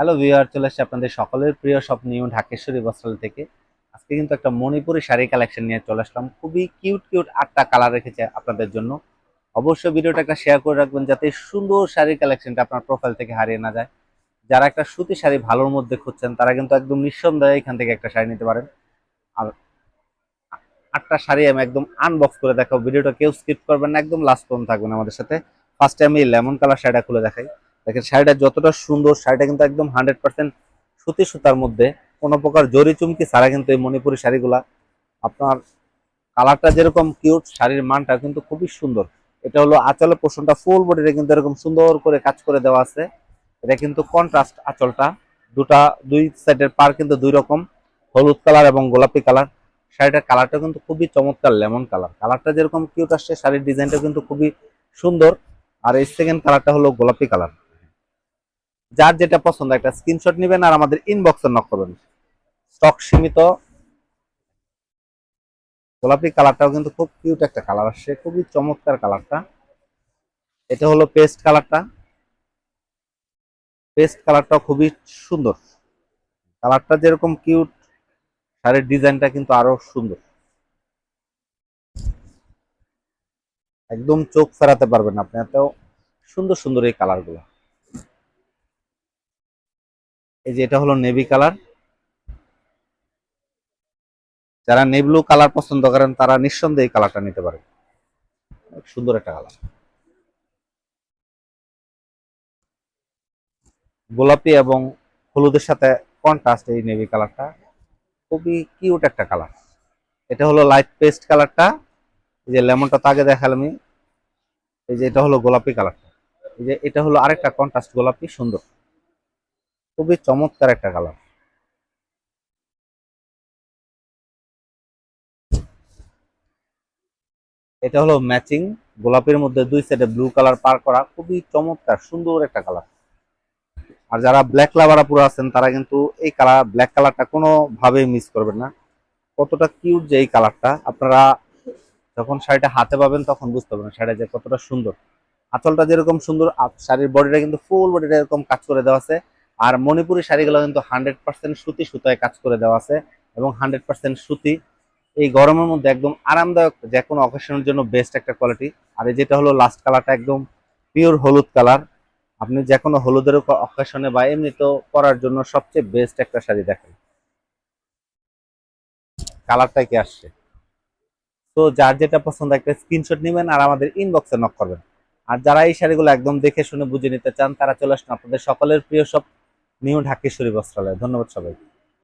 Hello viewer, চলে আসছে আপনাদের সকলের প্রিয় সব নিউ ঢাকেশ্বরী বস্ত্রালয় থেকে। আজকে কিন্তু একটা মণিপুরি শাড়ি কালেকশন নিয়ে চলে আসলাম। খুবই কিউট কিউট 8টা কালার রেখেছে আপনাদের জন্য। অবশ্যই ভিডিওটা একটা শেয়ার করে রাখবেন যাতে সুন্দর শাড়ির কালেকশনটা আপনার প্রোফাইল থেকে হারিয়ে না যায়। যারা একটা সুতি শাড়ি ভালোর মধ্যে খুঁজছেন তারা কিন্তু একদম নিঃসন্দেহে এখান থেকে একটা শাড়ি নিতে পারেন। আর 8টা শাড়ি আমি একদম আনবক্স করে দেখাবো, ভিডিওটা কেউ স্কিপ করবেন না, একদম লাস্ট পর্যন্ত থাকবেন আমাদের সাথে। ফার্স্টে আমি লেমন কালার শাড়িটা খুলে দেখাই। দেখেন শাড়িটা যতটা সুন্দর, শাড়িটা কিন্তু একদম 100% সুতি সুতার মধ্যে, কোনো প্রকার জরি চুমকি ছাড়া কিন্তু এই মণিপুরি শাড়িগুলা। আপনার কালারটা যেরকম কিউট, শাড়ির মানটা কিন্তু খুবই সুন্দর। এটা হলো আঁচলের পোর্শনটা, ফুল বডিতে কিন্তু এরকম সুন্দর করে কাজ করে দেওয়া আছে। এটা কিন্তু কন্ট্রাস্ট আঁচলটা, দুই সাইডের পার কিন্তু দুই রকম, হলুদ কালার এবং গোলাপি কালার। শাড়িটার কালারটা কিন্তু খুবই চমৎকার, লেমন কালার। কালারটা যেরকম কিউট আসছে, শাড়ির ডিজাইনটা কিন্তু খুবই সুন্দর। আর এই সেকেন্ড কালারটা হলো গোলাপি কালার। যার যেটা পছন্দ একটা স্ক্রিনশট নেবেন আর আমাদের ইনবক্সে নক করবেন। স্টক সীমিত। গোলাপি কালারটাও কিন্তু খুব কিউট একটা কালার আসছে, খুবই চমৎকার কালারটা। এটা হলো পেস্ট কালারটা। পেস্ট কালারটাও খুবই সুন্দর। কালারটা যেরকম কিউট, শাড়ির ডিজাইনটা কিন্তু আরো সুন্দর। একদম চোখ ফেরাতে পারবেন আপনি, এত সুন্দর সুন্দর এই কালারগুলো। এই যে এটা হলো নেভি কালার। যারা নেভি কালার পছন্দ করেন তারা নিঃসন্দেহে এই কালারটা নিতে পারেন। সুন্দর একটা কালার। গোলাপি এবং হলুদের সাথে কন্ট্রাস্ট এই নেভি কালারটা, খুবই কিউট একটা কালার। এটা হলো লাইট পেস্ট কালারটা। এই যে লেমনটা তো আগে দেখালাম আমি। এই যে এটা হলো গোলাপি কালারটা। এই যে এটা হলো আরেকটা কন্ট্রাস্ট গোলাপি, সুন্দর, খুবই চমৎকার একটা কালার। এটা হলো ম্যাচিং, গোলাপের মধ্যে দুই সাইডে ব্লু কালার পার করা, খুবই চমৎকার সুন্দর একটা কালার। আর যারা ব্ল্যাক লাভারা পুরো আছেন তারা কিন্তু এই কালার, ব্ল্যাক কালারটা কোনো ভাবেই মিস করবেন না। কতটা কিউট যে এই কালারটা, আপনারা যখন শাড়িটা হাতে পাবেন তখন বুঝতে পারবেন শাড়িটা যে কতটা সুন্দর। আঁচলটা যেরকম সুন্দর, শাড়ির বডিটা কিন্তু ফুল বডিটা এরকম কাজ করে দেওয়া আছে। আর মণিপুরি শাড়িগুলো কিন্তু 100% সুতি সুতায় কাজ করে দেওয়া আছে, এবং 100% সুতি। এই গরমের মধ্যে একদম আরামদায়ক, যে কোনো অকেশনের জন্য বেস্ট একটা কোয়ালিটি। আর এই যেটা হলো লাস্ট কালারটা, একদম পিওর হলুদ কালার। আপনি যে কোনো হলুদের অকেশনে বা এমনিতেও পরার জন্য সবচেয়ে বেস্ট একটা শাড়ি। দেখেন কালারটা কি আসছে। তো যার যেটা পছন্দ একটা স্ক্রিনশট নেবেন আর আমাদের ইনবক্সে নক করবেন। আর যারা এই শাড়িগুলো একদম দেখে শুনে বুঝে নিতে চান তারা চলে আসুন আপনাদের সকলের প্রিয় সব নিউ ঢাকেশ্বরী বস্ত্রালয়। ধন্যবাদ সবাই।